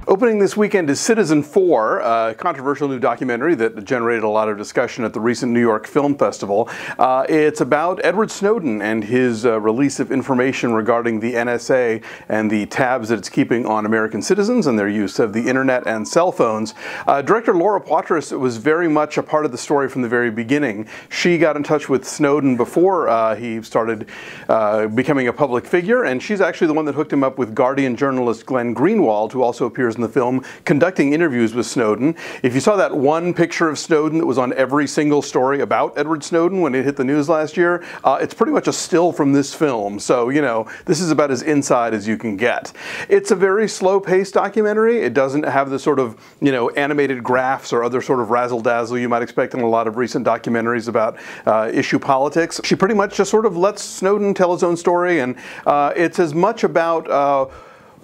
Opening this weekend is Citizenfour, a controversial new documentary that generated a lot of discussion at the recent New York Film Festival. It's about Edward Snowden and his release of information regarding the NSA and the tabs that it's keeping on American citizens and their use of the internet and cell phones. Director Laura Poitras was very much a part of the story from the very beginning. She got in touch with Snowden before he started becoming a public figure, and she's actually the one that hooked him up with Guardian journalist Glenn Greenwald, who also appears in the film, conducting interviews with Snowden. If you saw that one picture of Snowden that was on every single story about Edward Snowden when it hit the news last year, it's pretty much a still from this film. So, you know, this is about as inside as you can get. It's a very slow-paced documentary. It doesn't have the sort of, you know, animated graphs or other sort of razzle-dazzle you might expect in a lot of recent documentaries about issue politics. She pretty much just sort of lets Snowden tell his own story, and it's as much about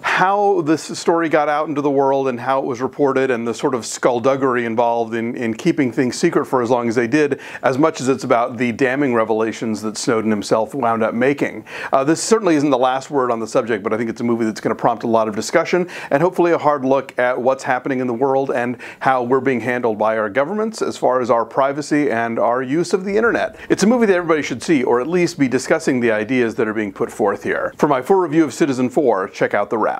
how this story got out into the world and how it was reported and the sort of skullduggery involved in keeping things secret for as long as they did, as much as it's about the damning revelations that Snowden himself wound up making. This certainly isn't the last word on the subject, but I think it's a movie that's going to prompt a lot of discussion and hopefully a hard look at what's happening in the world and how we're being handled by our governments as far as our privacy and our use of the internet. It's a movie that everybody should see, or at least be discussing the ideas that are being put forth here. For my full review of Citizenfour, check out the wrap.